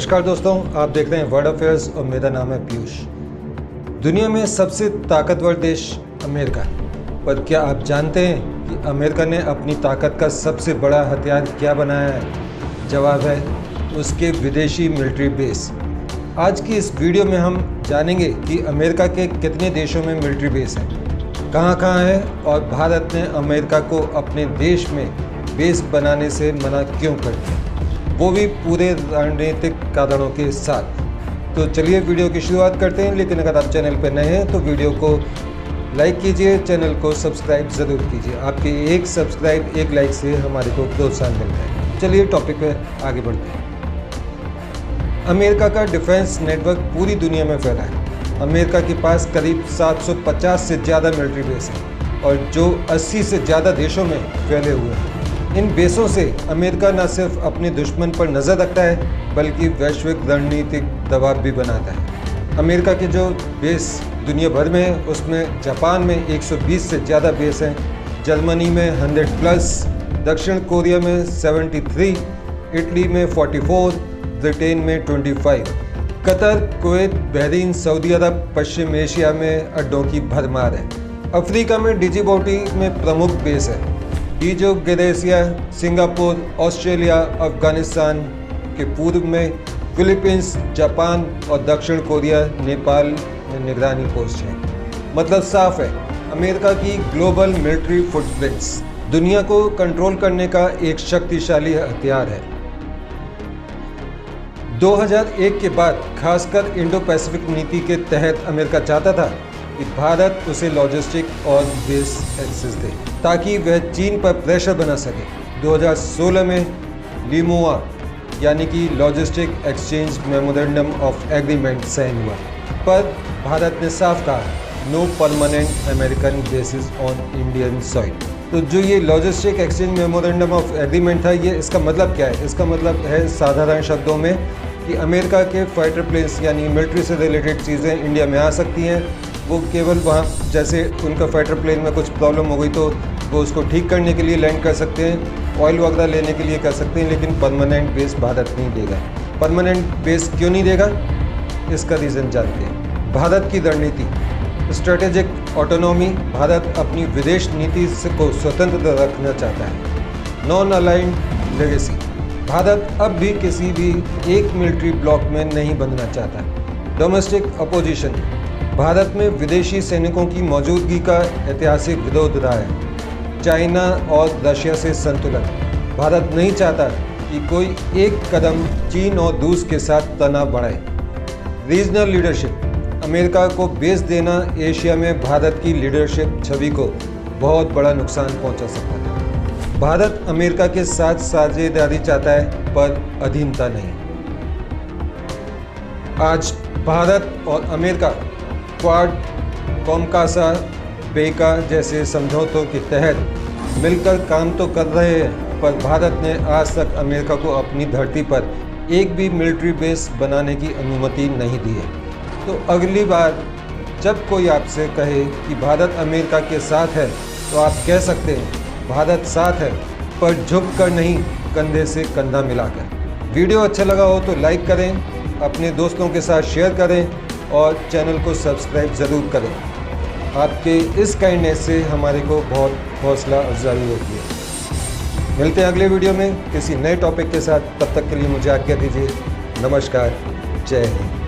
नमस्कार दोस्तों, आप देख रहे हैं वर्ल्ड अफेयर्स और मेरा नाम है पीयूष। दुनिया में सबसे ताकतवर देश अमेरिका, पर क्या आप जानते हैं कि अमेरिका ने अपनी ताकत का सबसे बड़ा हथियार क्या बनाया है? जवाब है उसके विदेशी मिलिट्री बेस। आज की इस वीडियो में हम जानेंगे कि अमेरिका के कितने देशों में मिलिट्री बेस हैं, कहाँ है और भारत ने अमेरिका को अपने देश में बेस बनाने से मना क्यों कर दिया, वो भी पूरे रणनीतिक कारणों के साथ। तो चलिए वीडियो की शुरुआत करते हैं। लेकिन अगर आप चैनल पर नए हैं तो वीडियो को लाइक कीजिए, चैनल को सब्सक्राइब ज़रूर कीजिए। आपके एक सब्सक्राइब, एक लाइक से हमारे को प्रोत्साहन मिलता है। चलिए टॉपिक पे आगे बढ़ते हैं। अमेरिका का डिफेंस नेटवर्क पूरी दुनिया में फैला है। अमेरिका के पास करीब 750 से ज़्यादा मिलिट्री बेस हैं और जो 80 से ज़्यादा देशों में फैले हुए हैं। इन बेसों से अमेरिका न सिर्फ अपने दुश्मन पर नज़र रखता है बल्कि वैश्विक रणनीतिक दबाव भी बनाता है। अमेरिका के जो बेस दुनिया भर में है उसमें जापान में 120 से ज़्यादा बेस हैं, जर्मनी में 100+, दक्षिण कोरिया में 73, इटली में 44, ब्रिटेन में 25, कतर, कुवैत, बहरीन, सऊदी अरब, पश्चिम एशिया में अड्डों की भरमार है। अफ्रीका में डिजिबोटी में प्रमुख बेस है। डीजो ग्रेसिया, सिंगापुर, ऑस्ट्रेलिया, अफगानिस्तान के पूर्व में फिलीपींस, जापान और दक्षिण कोरिया, नेपाल में निगरानी पोस्ट है। मतलब साफ है, अमेरिका की ग्लोबल मिलिट्री फुटप्रिंट्स दुनिया को कंट्रोल करने का एक शक्तिशाली हथियार है। 2001 के बाद खासकर इंडो पैसिफिक नीति के तहत अमेरिका चाहता था कि भारत उसे लॉजिस्टिक और बेस एक्सेस दे ताकि वह चीन पर प्रेशर बना सके। 2016 में लिमुआ यानी कि logistic exchange memorandum of agreement sign हुआ, पर भारत ने साफ कहा no permanent American basis on Indian soil. तो जो ये logistic exchange memorandum of agreement था, ये इसका मतलब क्या है? इसका मतलब है साधारण शब्दों में कि अमेरिका के फाइटर प्लेन्स यानी मिलिट्री से रिलेटेड चीज़ें इंडिया में आ सकती हैं। वो केवल वहाँ, जैसे उनका फाइटर प्लेन में कुछ प्रॉब्लम हो गई तो वो उसको ठीक करने के लिए लैंड कर सकते हैं, ऑयल वगैरह लेने के लिए कर सकते हैं, लेकिन परमानेंट बेस भारत नहीं देगा। परमानेंट बेस क्यों नहीं देगा, इसका रीज़न जानते हैं। भारत की रणनीति स्ट्रेटेजिक ऑटोनॉमी। भारत अपनी विदेश नीति को स्वतंत्र रखना चाहता है। Non aligned legacy. भारत अब भी किसी भी एक मिलिट्री ब्लॉक में नहीं बनना चाहता। Domestic opposition. भारत में विदेशी सैनिकों की मौजूदगी का ऐतिहासिक विरोध रहा है। चाइना और रशिया से संतुलन। भारत नहीं चाहता कि कोई एक कदम चीन और रूस के साथ तनाव बढ़ाए। Regional leadership. अमेरिका को बेस देना एशिया में भारत की लीडरशिप छवि को बहुत बड़ा नुकसान पहुंचा सकता है। भारत अमेरिका के साथ साझेदारी चाहता है पर अधीनता नहीं। आज भारत और अमेरिका क्वाड, कॉमकासा, बेका जैसे समझौतों के तहत मिलकर काम तो कर रहे हैं, पर भारत ने आज तक अमेरिका को अपनी धरती पर एक भी मिलिट्री बेस बनाने की अनुमति नहीं दी है। तो अगली बार जब कोई आपसे कहे कि भारत अमेरिका के साथ है तो आप कह सकते हैं भारत साथ है, पर झुक कर नहीं, कंधे से कंधा मिलाकर। वीडियो अच्छा लगा हो तो लाइक करें, अपने दोस्तों के साथ शेयर करें और चैनल को सब्सक्राइब ज़रूर करें। आपके इस काइंडनेस से हमारे को बहुत हौसला अफजाई होती है। मिलते हैं अगले वीडियो में किसी नए टॉपिक के साथ। तब तक के लिए मुझे आज्ञा दीजिए। नमस्कार, जय हिंद।